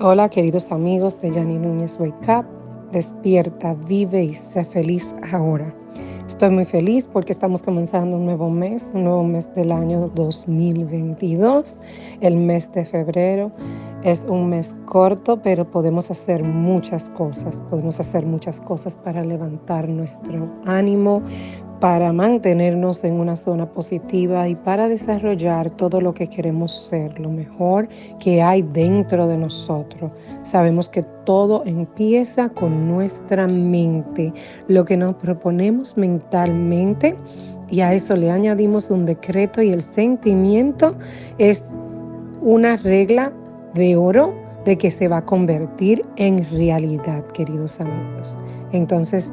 Hola, queridos amigos de Yanni Núñez Wake Up. Despierta, vive y sé feliz ahora. Estoy muy feliz porque estamos comenzando un nuevo mes del año 2022, el mes de febrero. Es un mes corto, pero podemos hacer muchas cosas. Podemos hacer muchas cosas para levantar nuestro ánimo, para mantenernos en una zona positiva y para desarrollar todo lo que queremos ser, lo mejor que hay dentro de nosotros. Sabemos que todo empieza con nuestra mente, lo que nos proponemos mentalmente, y a eso le añadimos un decreto, y el sentimiento es una regla de oro de que se va a convertir en realidad, queridos amigos. Entonces,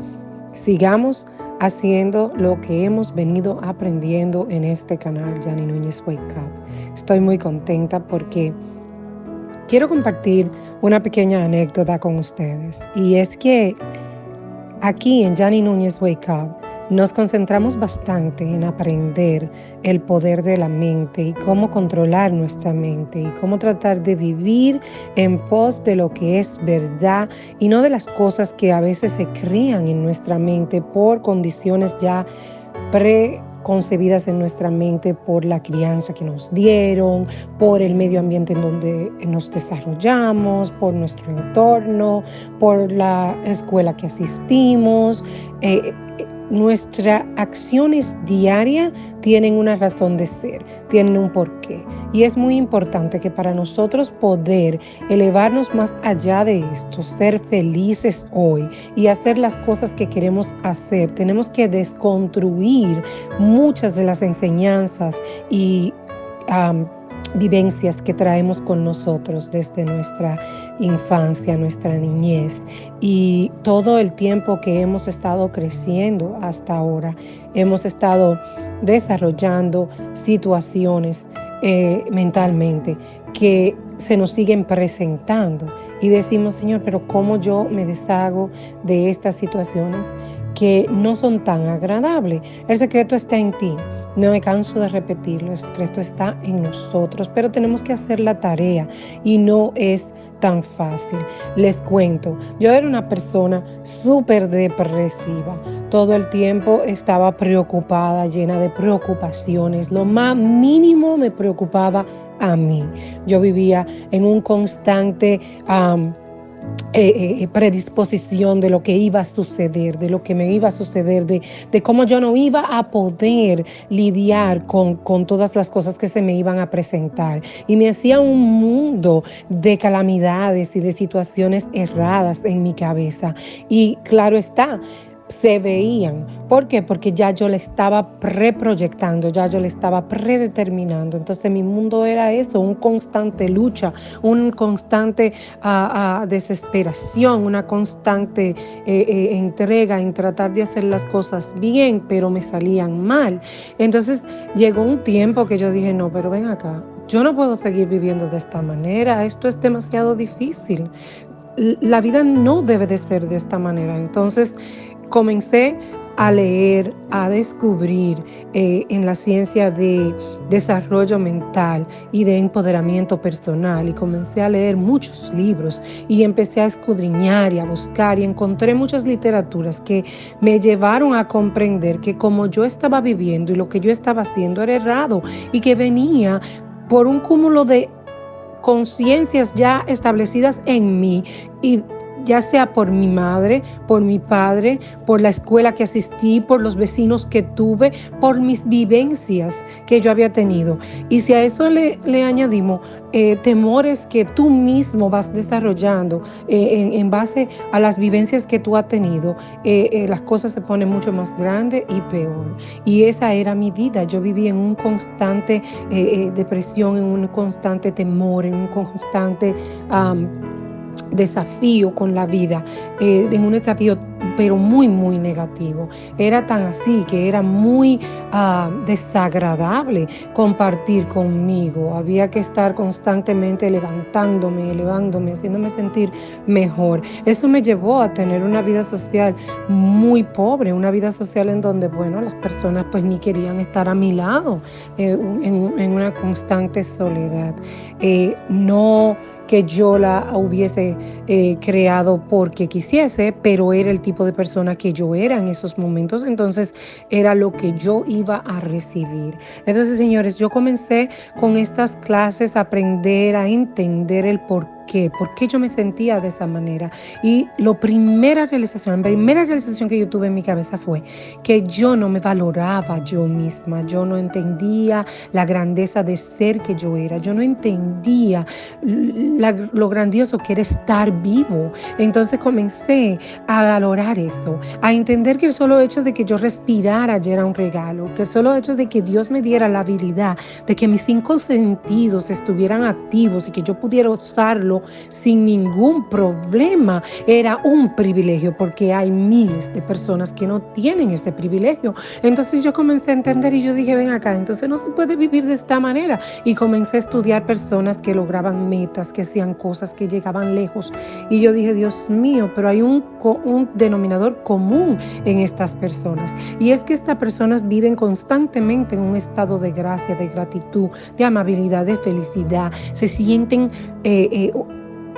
sigamos haciendo lo que hemos venido aprendiendo en este canal, Yanni Núñez Wake Up. Estoy muy contenta porque quiero compartir una pequeña anécdota con ustedes. Y es que aquí en Yanni Núñez Wake Up nos concentramos bastante en aprender el poder de la mente y cómo controlar nuestra mente y cómo tratar de vivir en pos de lo que es verdad y no de las cosas que a veces se crean en nuestra mente por condiciones ya preconcebidas en nuestra mente, por la crianza que nos dieron, por el medio ambiente en donde nos desarrollamos, por nuestro entorno, por la escuela que asistimos. Nuestras acciones diarias tienen una razón de ser, tienen un porqué. Y es muy importante que para nosotros poder elevarnos más allá de esto, ser felices hoy y hacer las cosas que queremos hacer, tenemos que desconstruir muchas de las enseñanzas y vivencias que traemos con nosotros desde nuestra infancia, nuestra niñez, y todo el tiempo que hemos estado creciendo hasta ahora. Hemos estado desarrollando situaciones mentalmente que se nos siguen presentando y decimos: Señor, pero ¿cómo yo me deshago de estas situaciones que no son tan agradables? El secreto está en ti. No me canso de repetirlo, el secreto está en nosotros, pero tenemos que hacer la tarea y no es tan fácil. Les cuento, yo era una persona súper depresiva. Todo el tiempo estaba preocupada, llena de preocupaciones. Lo más mínimo me preocupaba a mí. Yo vivía en un constante predisposición de lo que iba a suceder, de lo que me iba a suceder, de cómo yo no iba a poder lidiar con todas las cosas que se me iban a presentar. Y me hacía un mundo de calamidades y de situaciones erradas en mi cabeza. Y claro está, se veían. ¿Por qué? Porque ya yo le estaba preproyectando, ya yo le estaba predeterminando. Entonces mi mundo era eso, un constante lucha, un constante desesperación, una constante entrega en tratar de hacer las cosas bien, pero me salían mal. Entonces llegó un tiempo que yo dije: no, pero ven acá, yo no puedo seguir viviendo de esta manera, esto es demasiado difícil. La vida no debe de ser de esta manera. Entonces comencé a leer, a descubrir en la ciencia de desarrollo mental y de empoderamiento personal, y comencé a leer muchos libros y empecé a escudriñar y a buscar, y encontré muchas literaturas que me llevaron a comprender que como yo estaba viviendo y lo que yo estaba haciendo era errado, y que venía por un cúmulo de conciencias ya establecidas en mí, y ya sea por mi madre, por mi padre, por la escuela que asistí, por los vecinos que tuve, por mis vivencias que yo había tenido. Y si a eso le añadimos temores que tú mismo vas desarrollando en base a las vivencias que tú has tenido, las cosas se ponen mucho más grandes y peor. Y esa era mi vida. Yo vivía en un constante depresión, en un constante temor, en un constante desafío con la vida, en un desafío pero muy, muy negativo. Era tan así que era muy desagradable compartir conmigo. Había que estar constantemente levantándome, elevándome, haciéndome sentir mejor. Eso me llevó a tener una vida social muy pobre, una vida social en donde, bueno, las personas pues ni querían estar a mi lado, en una constante soledad. No que yo la hubiese creado porque quisiese, pero era el tipo de persona que yo era en esos momentos, entonces era lo que yo iba a recibir. Entonces, señores, yo comencé con estas clases a aprender, a entender el por qué yo me sentía de esa manera. Y la primera realización que yo tuve en mi cabeza fue que yo no me valoraba yo misma, yo no entendía la grandeza de ser que yo era, yo no entendía lo grandioso que era estar vivo. Entonces comencé a valorar eso, a entender que el solo hecho de que yo respirara ya era un regalo, que el solo hecho de que Dios me diera la habilidad de que mis 5 sentidos estuvieran activos y que yo pudiera usarlo sin ningún problema era un privilegio, porque hay miles de personas que no tienen ese privilegio. Entonces yo comencé a entender y yo dije, ven acá, entonces no se puede vivir de esta manera. Y comencé a estudiar personas que lograban metas, que hacían cosas, que llegaban lejos. Y yo dije, Dios mío, pero hay un denominador común en estas personas. Y es que estas personas viven constantemente en un estado de gracia, de gratitud, de amabilidad, de felicidad. Se sienten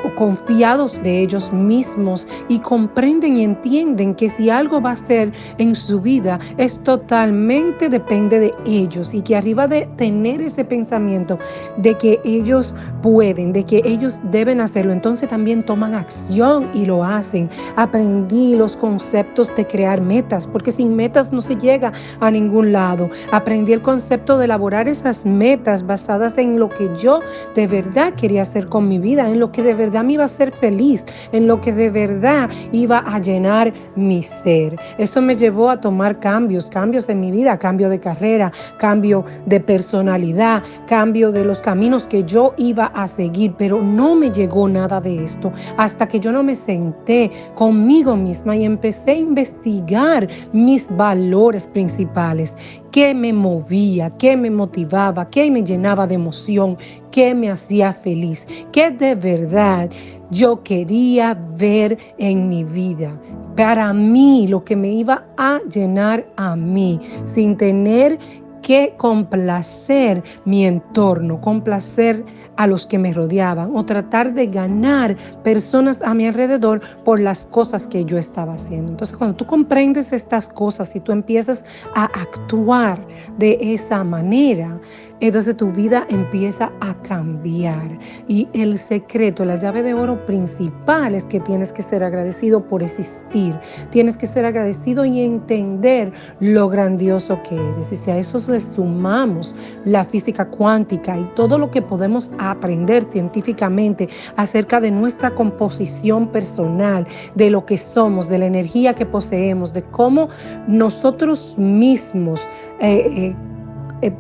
o confiados de ellos mismos y comprenden y entienden que si algo va a ser en su vida es totalmente depende de ellos, y que arriba de tener ese pensamiento de que ellos pueden, de que ellos deben hacerlo, entonces también toman acción y lo hacen. Aprendí los conceptos de crear metas, porque sin metas no se llega a ningún lado. Aprendí el concepto de elaborar esas metas basadas en lo que yo de verdad quería hacer con mi vida, en lo que de verdad me iba a hacer feliz, en lo que de verdad iba a llenar mi ser. Eso me llevó a tomar cambios en mi vida, cambio de carrera, cambio de personalidad, cambio de los caminos que yo iba a seguir, pero no me llegó nada de esto hasta que yo no me senté conmigo misma y empecé a investigar mis valores principales. ¿Qué me movía? ¿Qué me motivaba? ¿Qué me llenaba de emoción? ¿Qué me hacía feliz? ¿Qué de verdad yo quería ver en mi vida? Para mí, lo que me iba a llenar a mí, sin tener que complacer mi entorno, complacer a los que me rodeaban o tratar de ganar personas a mi alrededor por las cosas que yo estaba haciendo. Entonces, cuando tú comprendes estas cosas y tú empiezas a actuar de esa manera, entonces tu vida empieza a cambiar. Y el secreto, la llave de oro principal es que tienes que ser agradecido por existir. Tienes que ser agradecido y entender lo grandioso que eres. Y si a eso le sumamos la física cuántica y todo lo que podemos aprender científicamente acerca de nuestra composición personal, de lo que somos, de la energía que poseemos, de cómo nosotros mismos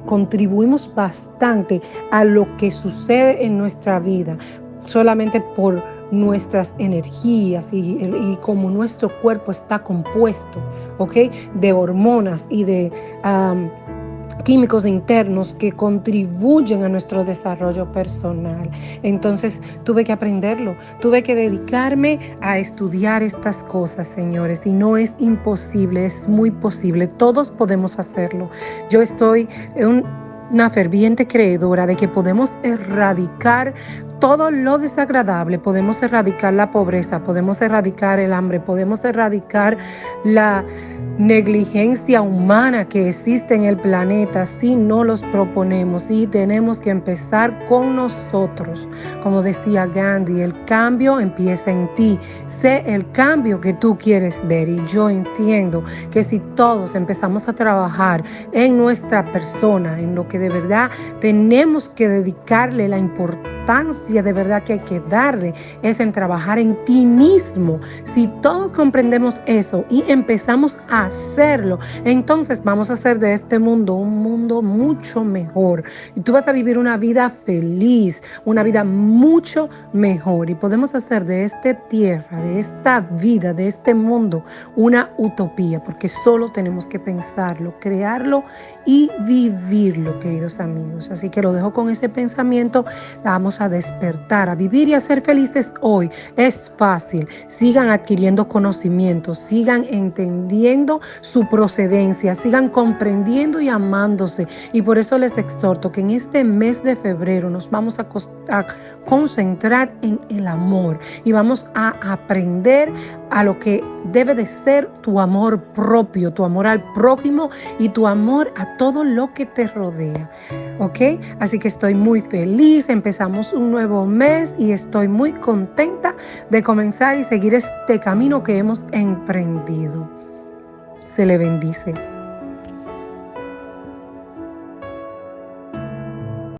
contribuimos bastante a lo que sucede en nuestra vida, solamente por nuestras energías y como nuestro cuerpo está compuesto, ¿ok? De hormonas y de químicos internos que contribuyen a nuestro desarrollo personal. Entonces tuve que aprenderlo, tuve que dedicarme a estudiar estas cosas, señores, y no es imposible, es muy posible, todos podemos hacerlo. Yo estoy en una ferviente creedora de que podemos erradicar todo lo desagradable, podemos erradicar la pobreza, podemos erradicar el hambre, podemos erradicar la negligencia humana que existe en el planeta si no los proponemos, y tenemos que empezar con nosotros. Como decía Gandhi, el cambio empieza en ti. Sé el cambio que tú quieres ver, y yo entiendo que si todos empezamos a trabajar en nuestra persona, en lo que de verdad tenemos que dedicarle la importancia de verdad que hay que darle, es en trabajar en ti mismo. Si todos comprendemos eso y empezamos a hacerlo, entonces vamos a hacer de este mundo un mundo mucho mejor, y tú vas a vivir una vida feliz, una vida mucho mejor, y podemos hacer de esta tierra, de esta vida, de este mundo una utopía, porque solo tenemos que pensarlo, crearlo y vivirlo, queridos amigos. Así que lo dejo con ese pensamiento. Vamos a despertar, a vivir y a ser felices hoy. Es fácil. Sigan adquiriendo conocimientos, sigan entendiendo comprendiendo su procedencia, sigan comprendiendo y amándose. Y por eso les exhorto que en este mes de febrero nos vamos a concentrar en el amor y vamos a aprender a lo que debe de ser tu amor propio, tu amor al prójimo y tu amor a todo lo que te rodea. ¿Ok? Así que estoy muy feliz, empezamos un nuevo mes y estoy muy contenta de comenzar y seguir este camino que hemos emprendido. Se le bendice.